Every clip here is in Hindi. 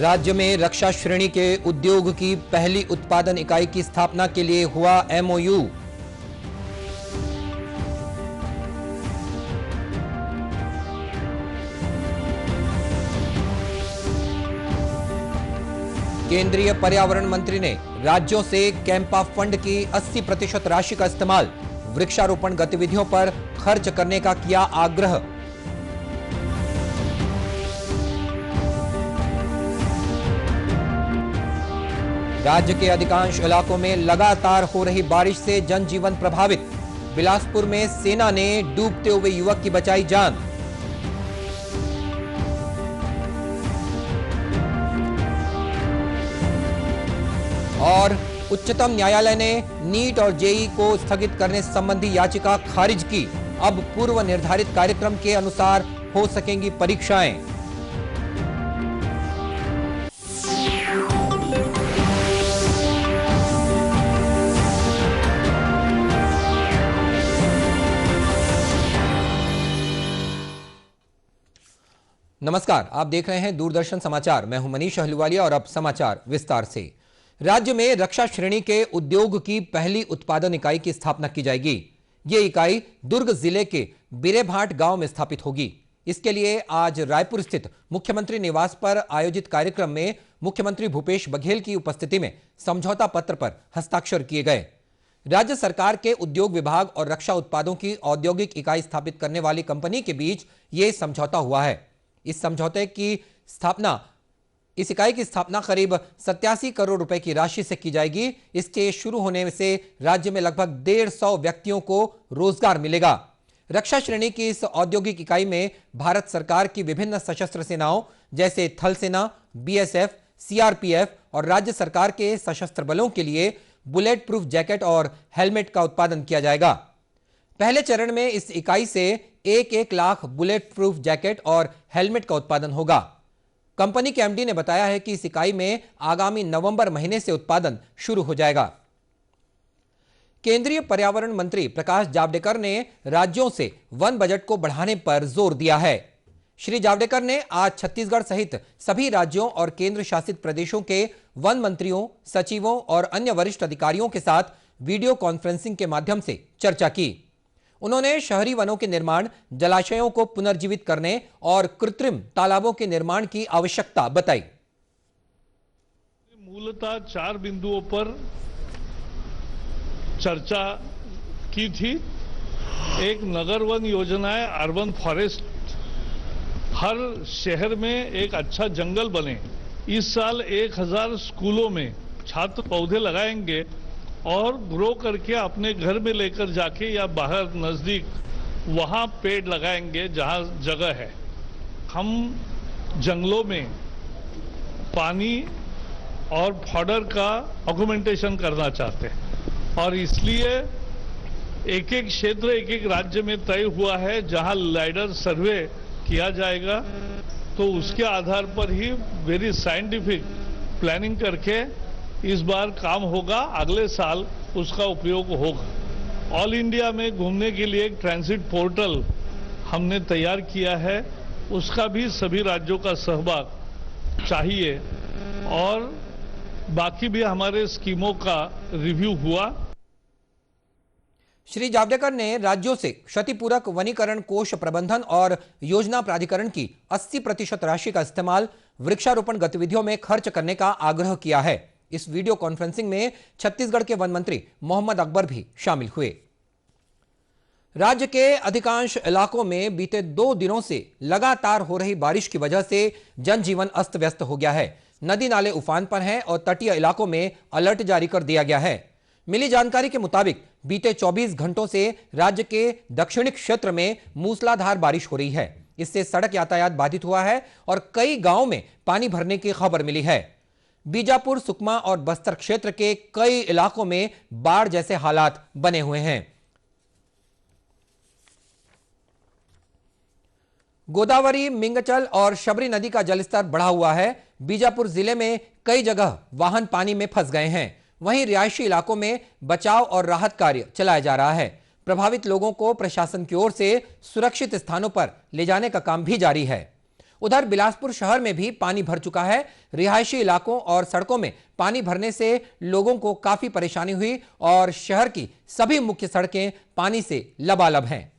राज्य में रक्षा श्रेणी के उद्योग की पहली उत्पादन इकाई की स्थापना के लिए हुआ एमओयू। केंद्रीय पर्यावरण मंत्री ने राज्यों से कैंपा फंड की 80% राशि का इस्तेमाल वृक्षारोपण गतिविधियों पर खर्च करने का किया आग्रह। राज्य के अधिकांश इलाकों में लगातार हो रही बारिश से जनजीवन प्रभावित। बिलासपुर में सेना ने डूबते हुए युवक की बचाई जान। और उच्चतम न्यायालय ने नीट और जेईई को स्थगित करने संबंधी याचिका खारिज की। अब पूर्व निर्धारित कार्यक्रम के अनुसार हो सकेंगी परीक्षाएं। नमस्कार, आप देख रहे हैं दूरदर्शन समाचार। मैं हूं मनीष अहलूवालिया और अब समाचार विस्तार से। राज्य में रक्षा श्रेणी के उद्योग की पहली उत्पादन इकाई की स्थापना की जाएगी। ये इकाई दुर्ग जिले के बिरेभाट गांव में स्थापित होगी। इसके लिए आज रायपुर स्थित मुख्यमंत्री निवास पर आयोजित कार्यक्रम में मुख्यमंत्री भूपेश बघेल की उपस्थिति में समझौता पत्र पर हस्ताक्षर किए गए। राज्य सरकार के उद्योग विभाग और रक्षा उत्पादों की औद्योगिक इकाई स्थापित करने वाली कंपनी के बीच यह समझौता हुआ है। इस समझौते की स्थापना इस इकाई की स्थापना करीब 87 करोड़ रुपए की राशि से की जाएगी। इसके शुरू होने से राज्य में लगभग 150 व्यक्तियों को रोजगार मिलेगा। रक्षा श्रेणी की इस औद्योगिक इकाई में भारत सरकार की विभिन्न सशस्त्र सेनाओं जैसे थल सेना, बीएसएफ, सीआरपीएफ और राज्य सरकार के सशस्त्र बलों के लिए बुलेट प्रूफ जैकेट और हेलमेट का उत्पादन किया जाएगा। पहले चरण में इस इकाई से 1-1 लाख बुलेट प्रूफ जैकेट और हेलमेट का उत्पादन होगा। कंपनी के एमडी ने बताया है कि इस इकाई में आगामी नवंबर महीने से उत्पादन शुरू हो जाएगा। केंद्रीय पर्यावरण मंत्री प्रकाश जावड़ेकर ने राज्यों से वन बजट को बढ़ाने पर जोर दिया है। श्री जावड़ेकर ने आज छत्तीसगढ़ सहित सभी राज्यों और केंद्र शासित प्रदेशों के वन मंत्रियों, सचिवों और अन्य वरिष्ठ अधिकारियों के साथ वीडियो कॉन्फ्रेंसिंग के माध्यम से चर्चा की। उन्होंने शहरी वनों के निर्माण, जलाशयों को पुनर्जीवित करने और कृत्रिम तालाबों के निर्माण की आवश्यकता बताई। मूलतः 4 बिंदुओं पर चर्चा की थी। एक, नगर वन योजना है, अर्बन फॉरेस्ट, हर शहर में एक अच्छा जंगल बने। इस साल 1000 स्कूलों में छात्र पौधे लगाएंगे और ग्रो करके अपने घर में लेकर जाके या बाहर नजदीक वहां पेड़ लगाएंगे जहां जगह है। हम जंगलों में पानी और फॉडर का ऑगमेंटेशन करना चाहते हैं और इसलिए एक एक क्षेत्र, एक एक राज्य में तय हुआ है जहां लाइडर सर्वे किया जाएगा। तो उसके आधार पर ही वेरी साइंटिफिक प्लानिंग करके इस बार काम होगा। अगले साल उसका उपयोग होगा। ऑल इंडिया में घूमने के लिए एक ट्रांजिट पोर्टल हमने तैयार किया है, उसका भी सभी राज्यों का सहभाग चाहिए और बाकी भी हमारे स्कीमों का रिव्यू हुआ। श्री जावड़ेकर ने राज्यों से क्षतिपूरक वनीकरण कोष प्रबंधन और योजना प्राधिकरण की 80% राशि का इस्तेमाल वृक्षारोपण गतिविधियों में खर्च करने का आग्रह किया है। इस वीडियो कॉन्फ्रेंसिंग में छत्तीसगढ़ के वन मंत्री मोहम्मद अकबर भी शामिल हुए। राज्य के अधिकांश इलाकों में बीते 2 दिनों से लगातार हो रही बारिश की वजह से जनजीवन अस्त व्यस्त हो गया है। नदी नाले उफान पर हैं और तटीय इलाकों में अलर्ट जारी कर दिया गया है। मिली जानकारी के मुताबिक बीते 24 घंटों से राज्य के दक्षिणी क्षेत्र में मूसलाधार बारिश हो रही है। इससे सड़क यातायात बाधित हुआ है और कई गांवों में पानी भरने की खबर मिली है। बीजापुर, सुकमा और बस्तर क्षेत्र के कई इलाकों में बाढ़ जैसे हालात बने हुए हैं। गोदावरी, मिंगचल और शबरी नदी का जलस्तर बढ़ा हुआ है। बीजापुर जिले में कई जगह वाहन पानी में फंस गए हैं। वहीं रिहायशी इलाकों में बचाव और राहत कार्य चलाया जा रहा है। प्रभावित लोगों को प्रशासन की ओर से सुरक्षित स्थानों पर ले जाने का काम भी जारी है। उधर बिलासपुर शहर में भी पानी भर चुका है। रिहायशी इलाकों और सड़कों में पानी भरने से लोगों को काफी परेशानी हुई और शहर की सभी मुख्य सड़कें पानी से लबालब हैं।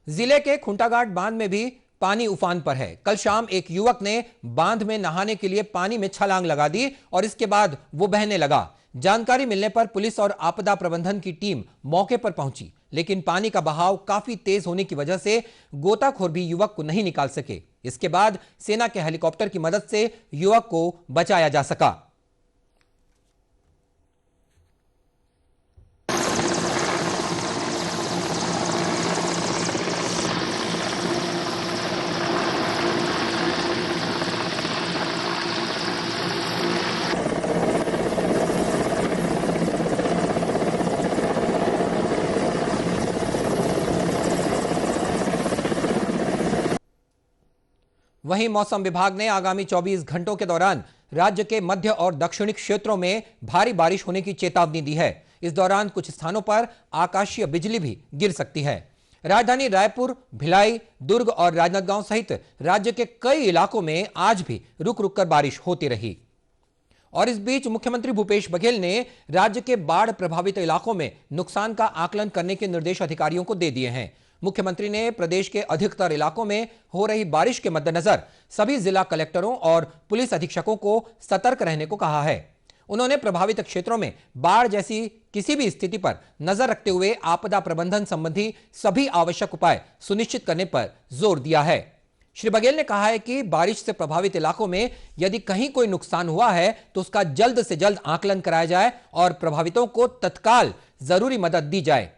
जिले के खुंटाघाट बांध में भी पानी उफान पर है। कल शाम एक युवक ने बांध में नहाने के लिए पानी में छलांग लगा दी और इसके बाद वो बहने लगा। जानकारी मिलने पर पुलिस और आपदा प्रबंधन की टीम मौके पर पहुंची, लेकिन पानी का बहाव काफी तेज होने की वजह से गोताखोर भी युवक को नहीं निकाल सके। इसके बाद सेना के हेलीकॉप्टर की मदद से युवक को बचाया जा सका। वहीं मौसम विभाग ने आगामी 24 घंटों के दौरान राज्य के मध्य और दक्षिणी क्षेत्रों में भारी बारिश होने की चेतावनी दी है। इस दौरान कुछ स्थानों पर आकाशीय बिजली भी गिर सकती है। राजधानी रायपुर, भिलाई, दुर्ग और राजनांदगांव सहित राज्य के कई इलाकों में आज भी रुक रुक कर बारिश होती रही। और इस बीच मुख्यमंत्री भूपेश बघेल ने राज्य के बाढ़ प्रभावित इलाकों में नुकसान का आकलन करने के निर्देश अधिकारियों को दे दिए हैं। मुख्यमंत्री ने प्रदेश के अधिकतर इलाकों में हो रही बारिश के मद्देनजर सभी जिला कलेक्टरों और पुलिस अधीक्षकों को सतर्क रहने को कहा है। उन्होंने प्रभावित क्षेत्रों में बाढ़ जैसी किसी भी स्थिति पर नजर रखते हुए आपदा प्रबंधन संबंधी सभी आवश्यक उपाय सुनिश्चित करने पर जोर दिया है। श्री बघेल ने कहा है कि बारिश से प्रभावित इलाकों में यदि कहीं कोई नुकसान हुआ है तो उसका जल्द से जल्द आकलन कराया जाए और प्रभावितों को तत्काल जरूरी मदद दी जाए।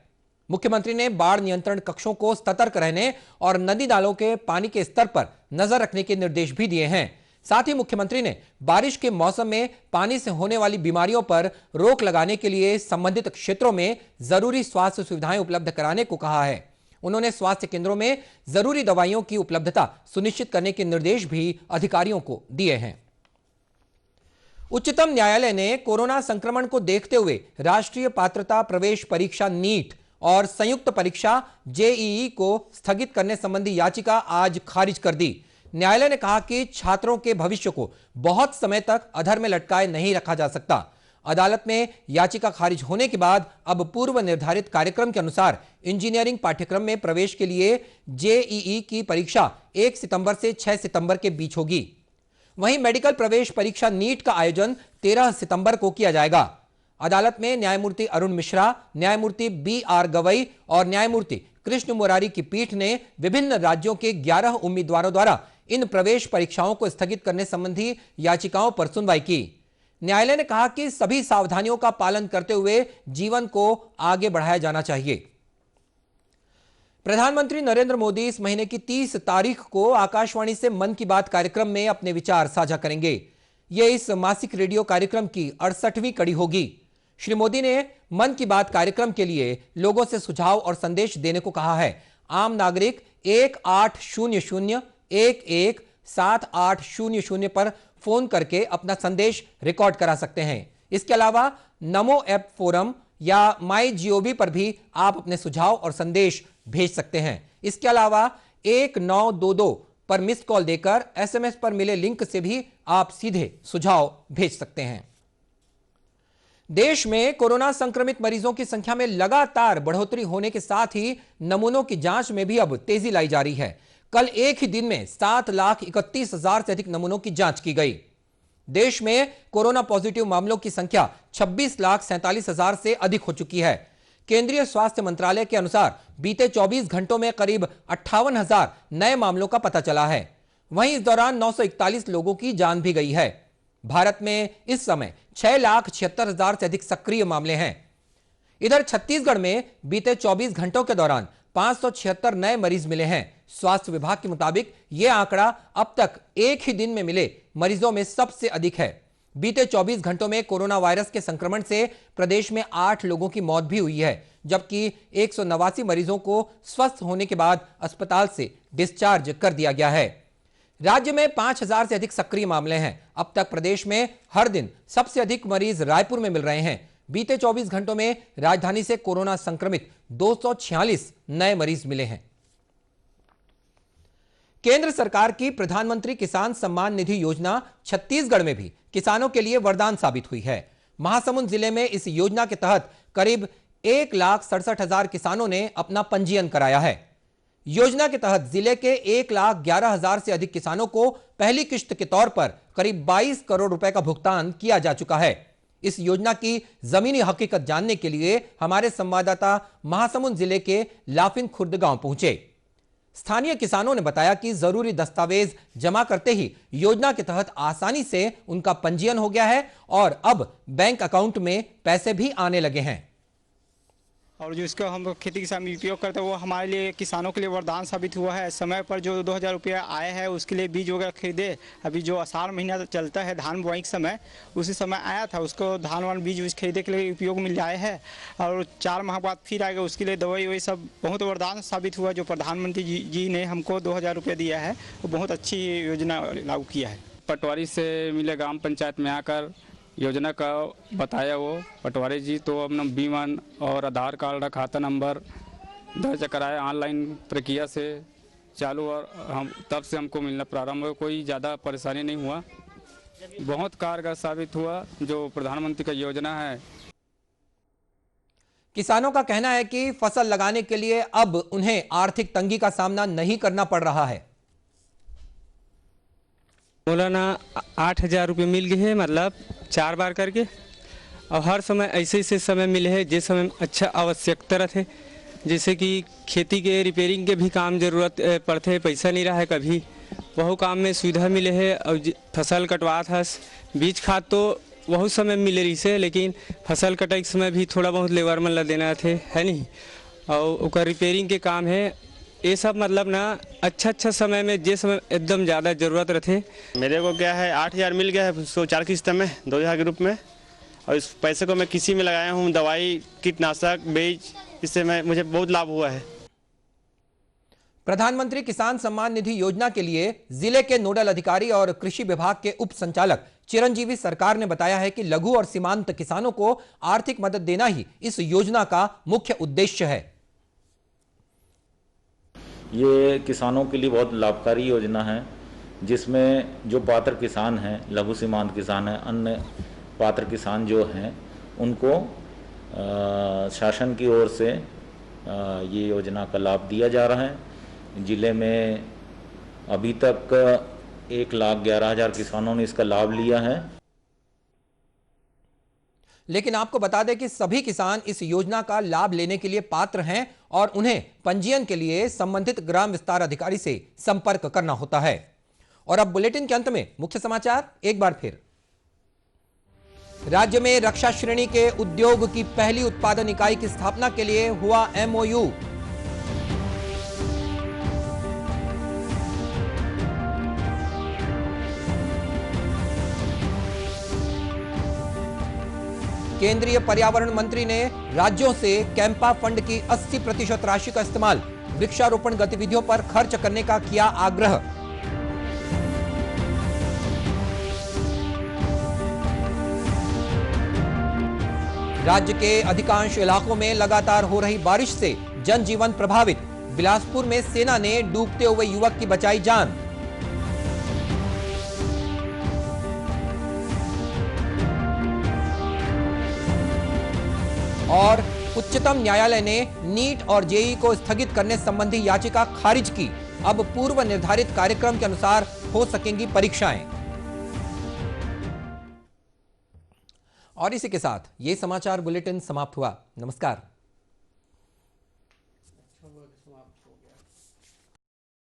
मुख्यमंत्री ने बाढ़ नियंत्रण कक्षों को सतर्क रहने और नदी नालों के पानी के स्तर पर नजर रखने के निर्देश भी दिए हैं। साथ ही मुख्यमंत्री ने बारिश के मौसम में पानी से होने वाली बीमारियों पर रोक लगाने के लिए संबंधित क्षेत्रों में जरूरी स्वास्थ्य सुविधाएं उपलब्ध कराने को कहा है। उन्होंने स्वास्थ्य केंद्रों में जरूरी दवाइयों की उपलब्धता सुनिश्चित करने के निर्देश भी अधिकारियों को दिए हैं। उच्चतम न्यायालय ने कोरोना संक्रमण को देखते हुए राष्ट्रीय पात्रता प्रवेश परीक्षा नीट और संयुक्त परीक्षा जेईई को स्थगित करने संबंधी याचिका आज खारिज कर दी। न्यायालय ने कहा कि छात्रों के भविष्य को बहुत समय तक अधर में लटकाए नहीं रखा जा सकता। अदालत में याचिका खारिज होने के बाद अब पूर्व निर्धारित कार्यक्रम के अनुसार इंजीनियरिंग पाठ्यक्रम में प्रवेश के लिए जेईई की परीक्षा 1 सितंबर से 6 सितंबर के बीच होगी। वहीं मेडिकल प्रवेश परीक्षा नीट का आयोजन 13 सितंबर को किया जाएगा। अदालत में न्यायमूर्ति अरुण मिश्रा, न्यायमूर्ति BR गवई और न्यायमूर्ति कृष्ण मुरारी की पीठ ने विभिन्न राज्यों के 11 उम्मीदवारों द्वारा इन प्रवेश परीक्षाओं को स्थगित करने संबंधी याचिकाओं पर सुनवाई की। न्यायालय ने कहा कि सभी सावधानियों का पालन करते हुए जीवन को आगे बढ़ाया जाना चाहिए। प्रधानमंत्री नरेंद्र मोदी इस महीने की 30 तारीख को आकाशवाणी से मन की बात कार्यक्रम में अपने विचार साझा करेंगे। यह इस मासिक रेडियो कार्यक्रम की 68वीं कड़ी होगी। श्री मोदी ने मन की बात कार्यक्रम के लिए लोगों से सुझाव और संदेश देने को कहा है। आम नागरिक 1800-11-7800 पर फोन करके अपना संदेश रिकॉर्ड करा सकते हैं। इसके अलावा नमो ऐप फोरम या MyGov पर भी आप अपने सुझाव और संदेश भेज सकते हैं। इसके अलावा 1922 पर मिस्ड कॉल देकर SMS पर मिले लिंक से भी आप सीधे सुझाव भेज सकते हैं। देश में कोरोना संक्रमित मरीजों की संख्या में लगातार बढ़ोतरी होने के साथ ही नमूनों की जांच में भी अब तेजी लाई जा रही है। कल एक ही दिन में 7,31,000 से अधिक नमूनों की जांच की गई। देश में कोरोना पॉजिटिव मामलों की संख्या 26,47,000 से अधिक हो चुकी है। केंद्रीय स्वास्थ्य मंत्रालय के अनुसार बीते 24 घंटों में करीब 58,000 नए मामलों का पता चला है। वहीं इस दौरान 941 लोगों की जान भी गई है। भारत में इस समय 6,76,000 से अधिक सक्रिय मामले हैं। इधर छत्तीसगढ़ में बीते 24 घंटों के दौरान 576 नए मरीज मिले हैं। स्वास्थ्य विभाग के मुताबिक यह आंकड़ा अब तक एक ही दिन में मिले मरीजों में सबसे अधिक है। बीते 24 घंटों में कोरोना वायरस के संक्रमण से प्रदेश में 8 लोगों की मौत भी हुई है, जबकि 189 मरीजों को स्वस्थ होने के बाद अस्पताल से डिस्चार्ज कर दिया गया है। राज्य में 5000 से अधिक सक्रिय मामले हैं। अब तक प्रदेश में हर दिन सबसे अधिक मरीज रायपुर में मिल रहे हैं। बीते 24 घंटों में राजधानी से कोरोना संक्रमित 246 नए मरीज मिले हैं। केंद्र सरकार की प्रधानमंत्री किसान सम्मान निधि योजना छत्तीसगढ़ में भी किसानों के लिए वरदान साबित हुई है। महासमुंद जिले में इस योजना के तहत करीब 1,67,000 किसानों ने अपना पंजीयन कराया है। योजना के तहत जिले के 1,11,000 से अधिक किसानों को पहली किश्त के तौर पर करीब 22 करोड़ रुपए का भुगतान किया जा चुका है। इस योजना की जमीनी हकीकत जानने के लिए हमारे संवाददाता महासमुंद जिले के लाफिन खुर्द गांव पहुंचे। स्थानीय किसानों ने बताया कि जरूरी दस्तावेज जमा करते ही योजना के तहत आसानी से उनका पंजीयन हो गया है और अब बैंक अकाउंट में पैसे भी आने लगे हैं। और जो इसका हम खेती किसान में उपयोग करते हैं वो हमारे लिए किसानों के लिए वरदान साबित हुआ है। समय पर जो 2000 रुपया आए हैं उसके लिए बीज वगैरह खरीदे। अभी जो आषाढ़ महीना चलता है धान बुआई के समय, उसी समय आया था, उसको धान वान बीज खरीदे के लिए उपयोग में लाए हैं। और 4 माह बाद फिर आएगा, उसके लिए दवाई वही सब बहुत वरदान साबित हुआ। जो प्रधानमंत्री जी ने हमको 2000 रुपया दिया है वो बहुत अच्छी योजना लागू किया है। पटवारी से मिले ग्राम पंचायत में आकर योजना का बताया वो पटवारी जी, तो अपना बीमा और आधार कार्ड खाता नंबर दर्ज कराया। ऑनलाइन प्रक्रिया से चालू और हम तब से हमको मिलना प्रारंभ हुआ। कोई ज़्यादा परेशानी नहीं हुआ, बहुत कारगर साबित हुआ जो प्रधानमंत्री का योजना है। किसानों का कहना है कि फसल लगाने के लिए अब उन्हें आर्थिक तंगी का सामना नहीं करना पड़ रहा है। मौलाना 8,000 रुपये मिल गए हैं, मतलब 4 बार करके। और हर समय ऐसे समय मिले हैं जिस समय अच्छा आवश्यकता रहते, जैसे कि खेती के रिपेयरिंग के भी काम जरूरत पड़ते, पैसा नहीं रहा है कभी, वह काम में सुविधा मिले है। और फसल कटवा था, बीज खाद तो बहुत समय मिले रही से, लेकिन फसल कटाई के समय भी थोड़ा बहुत लेबर मन ला देना थे, है नहीं। और रिपेयरिंग के काम है, ये सब मतलब ना अच्छा समय में जिस समय एकदम ज़्यादा ज़रूरत रहते। मेरे को क्या है 8,000 मिल गया है 4 किस्त में 2,000 के रूप में। और इस पैसे को मैं किसी में लगाया हूँ, दवाई, कीटनाशक, बीज, इससे मुझे बहुत लाभ हुआ है। प्रधानमंत्री किसान सम्मान निधि योजना के लिए जिले के नोडल अधिकारी और कृषि विभाग के उप संचालक चिरंजीवी सरकार ने बताया है कि लघु और सीमांत किसानों को आर्थिक मदद देना ही इस योजना का मुख्य उद्देश्य है। ये किसानों के लिए बहुत लाभकारी योजना है, जिसमें जो पात्र किसान हैं, लघु सीमांत किसान हैं, अन्य पात्र किसान जो हैं, उनको शासन की ओर से ये योजना का लाभ दिया जा रहा है। जिले में अभी तक 1,11,000 किसानों ने इसका लाभ लिया है। लेकिन आपको बता दें कि सभी किसान इस योजना का लाभ लेने के लिए पात्र हैं और उन्हें पंजीयन के लिए संबंधित ग्राम विस्तार अधिकारी से संपर्क करना होता है। और अब बुलेटिन के अंत में मुख्य समाचार एक बार फिर। राज्य में रक्षा श्रेणी के उद्योग की पहली उत्पादन इकाई की स्थापना के लिए हुआ MOU। केंद्रीय पर्यावरण मंत्री ने राज्यों से कैंपा फंड की 80% राशि का इस्तेमाल वृक्षारोपण गतिविधियों पर खर्च करने का किया आग्रह। राज्य के अधिकांश इलाकों में लगातार हो रही बारिश से जनजीवन प्रभावित। बिलासपुर में सेना ने डूबते हुए युवक की बचाई जान। और उच्चतम न्यायालय ने नीट और जेईई को स्थगित करने संबंधी याचिका खारिज की। अब पूर्व निर्धारित कार्यक्रम के अनुसार हो सकेंगी परीक्षाएं। और इसी के साथ ये समाचार बुलेटिन समाप्त हुआ। नमस्कार।